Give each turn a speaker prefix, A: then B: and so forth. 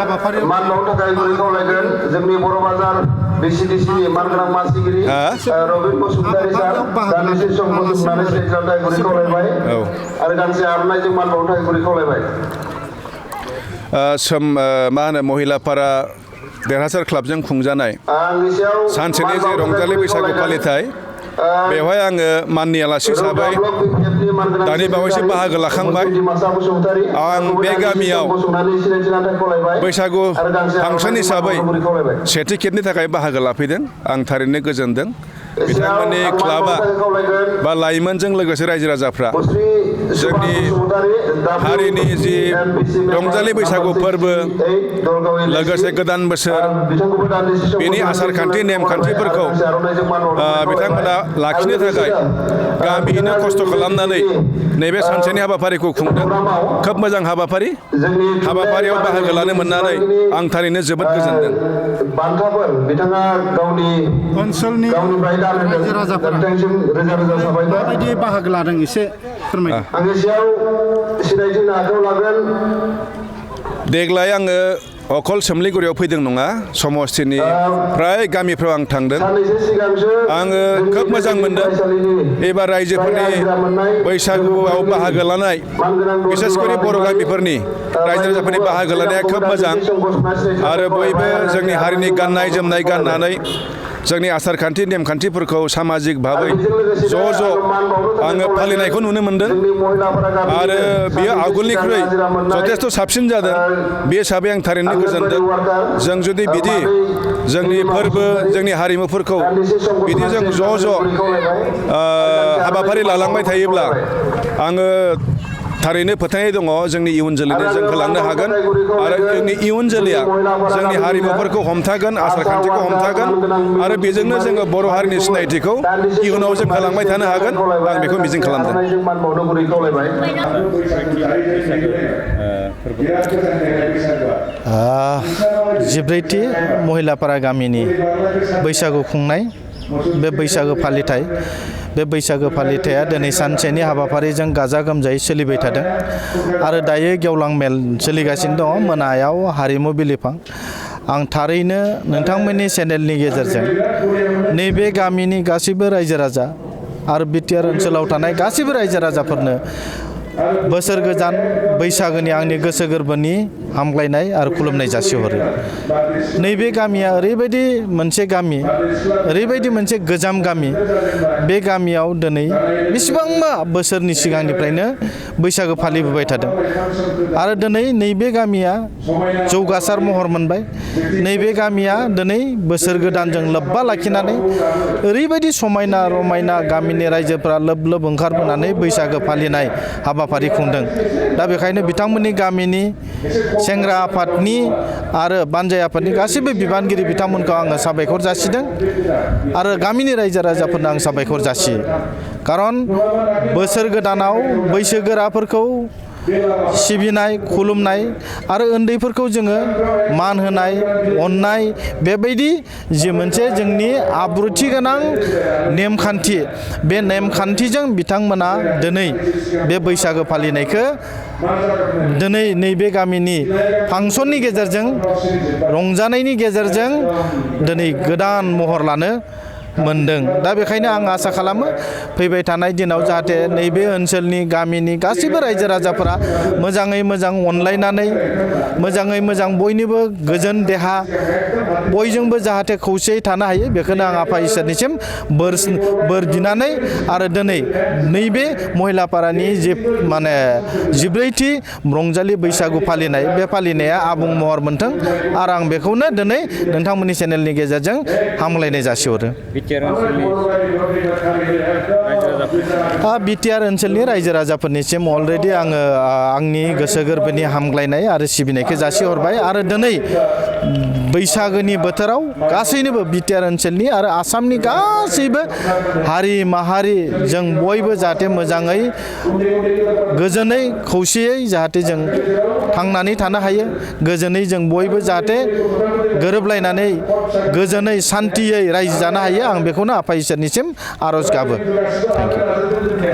A: मान बावनो थाखाय गुरै खावलायगोन जोंनि बर' बाजार बिसिडिसिनि मानगोनां मानसिगिरि रबिन बसुमतारी सार दान्दिसे सम बुथुमनानै सिनायथिनो थाखाय गुरै खावलायबाय आरो गांसे आर'नाइजों मान बावनो थाखाय गुरै खावलायबाय।
B: मा होनो महिलापारा देरहासार क्लाबजों खुंजानाय सानसेनि जे रंजालि बैसागु फालिथाय बेवहाय आङो माननि आलासि हिसाबै दानि बावैसो बाहागो लाखांबाय। आं बे गामियाव बैसागु फांसन हिसाबै सेथि खेबनि थाखाय बाहागो लाफैदों। आं थारैनो गोजोनदों। बिथांमोननि क्लाबा बा लाइमोनजों लोगोसे रायजो राजाफ्रा जोंनि हारिनि जि रंजालि बैसागु फोरबो लोगोसे गोदान बोसोर बेनि आसारखान्थि नेमखान्थिफोरखौ बिथांमोना लाखिनो थाखाय गामियैनो खस्थ' खालामनानै नैबे सानसेनि हाबाफारिखौ खुंदों। खोब मोजां हाबाफारियाव बाहागो लानो मोननानै आं थारैनो जोबोद गोजोनदों।
C: ओनसोलनि रायजो राजाफोरा माबायदि बाहागो लादों एसे फोरमायदो।
A: आंनि सायाव सिनायथिनो आखायाव लागोन।
B: देग्लाय आङो अकल सोमलिगुरियाव फैदों नङा, समस्थिनि फ्राय गामिफ्राव आं थांदों। आङो खोब मोजां मोनदों एबार रायजोफोरनि बैसागुआव बाहागो लानाय, बिसेसकरि बर' गामिफोरनि रायजो राजाफोरनि बाहागो लानाया खोब मोजां आरो बयबो जोंनि हारिनि गाननाय जोमनाय गाननानै जोंनि आसारखान्थि नेमखान्थिफोरखौ सामाजिक भाबै ज' आङो फालिनायखौ नुनो मोनदों आरो बियो आवगोलनिख्रुइ जथेस्थ' साबसिन जादों। बे हिसाबै आं थारैनो गोजोनदों। जों जुदि बिदि जोंनि फोरबो जोंनि हारिमुफोरखौ बिदि जों ज' हाबाफारि लालांबाय थायोब्ला आङो थारैनो फोथायनाय दङ जोंनि इयुन जोलैनो जों होलांनो हागोन आरो जोंनि इयुन जोलैया जोंनि हारिमुफोरखौ हमथागोन, आसारखान्थिखौ हमथागोन आरो बेजोंनो जोङो बर' हारिनि सिनायथिखौ इयुनाव जों होलांबाय थानो हागोन। आं बेखौ मिजिं खालामदों।
D: जिब्रैथि महिलापारा गामिनि बैसागु खुंनाय बे बैसागो फालिथाय बे बैसागो फालिथाया दिनै सानसेनि हाबाफारिजों गाजा गोमजायै सोलिबाय थादों आरो दायो गेवलां मेल सोलिगासिनो दङ। मोनायाव हारिमु बिलिफां। आं थारैनो नोंथंमोननि चेनेलनि गेजेरजों नैबे गामिनि गासैबो रायजो राजा आरो बिटिआर ओनसोलाव थानाय गासैबो रायजो राजाफोरनो बोसोर गोदान बैसागोनि आंनि गोसो गोरबोनि हामग्लायनाय आरो खुलुमनाय जासिहरो। नैबे गामिया ओरैबायदि मोनसे गामि, ओरैबायदि मोनसे गोजाम गामि। बे गामियाव दिनै बेसेबांबा बोसोरनि सिगांनिफ्रायनो बैसागो फालिबोबाय थादों आरो दिनै नैबे गामिया जौगासार महर मोनबाय। नैबे गामिया दिनै बोसोर गोदानजों लोब्बा लाखिनानै ओरैबायदि समायना रमायना गामिनि रायजोफोरा लोब लोब ओंखारबोनानै बैसागो फालिनाय हाबाफारि खुंदों। दा बेखायनो बिथांमोननि गामिनि सेंग्रा आफादनि आरो बानजाय आफादनि गासैबो बिबानगिरि बिथांमोनखौ आङो साबायखर जासिदों आरो गामिनि रायजो राजाफोरनो आं साबायखर जासियो। खारन बोसोर गोदानाव बैसोगोराफोरखौ सिबिनाय, खुलुमनाय आरो उन्दैफोरखौ जोङो मान होनाय, अननाय, बेबायदि जि मोनसे जोंनि आब्रुथि गोनां नेमखान्थि, बे नेमखान्थिजों बिथांमोना दिनै बे बैसागो फालिनायखौ दिनै नैबे गामिनि फांसननि गेजेरजों, रंजानायनि गेजेरजों दिनै गोदान महर लानो मोनदों। दा बेखायनो आं आसा खालामो फैबाय थानाय दिनाव जाहाथे नैबे ओनसोलनि गामिनि गासैबो रायजो राजाफोरा मोजाङै मोजां अनलायनानै मोजाङै मोजां बयनिबो गोजोन देहा बयजोंबो जाहाथे खौसेयै थानो हायो। बेखौनो आं आफा इसोरनिसिम बोर बिनानै आरो दिनै नैबे महिलापारानि जि जिब्रैथि रंजालि बैसागु फालिनाय, बे फालिनाया आबुं महर मोनथों आरो आं बेखौनो दिनै नोंथांमोननि चेनेलनि गेजेरजों हामलायनाय जासिहरो। बिटिआर ओनसोलनि रायजो राजाफोरनिसिम अलरेडि आङो आंनि गोसो गोरबोनि हामग्लायनाय आरो सिबिनायखौ जासिहरबाय आरो दिनै बैसागोनि बोथोराव गासैनोबो बिटिआर ओनसोलनि आरो आसामनि गासैबो हारि माहारि जों बयबो जाहाथे मोजाङै गोजोनै खौसेयै जाहाथे जों थांनानै थानो हायो, गोजोनै जों बयबो जाहाथे गोरोबलायनानै गोजोनै सान्थियै रायजो जानो हायो। आं बेखौनो आफा इसोरनिसिम आर'ज गाबो। Thank you.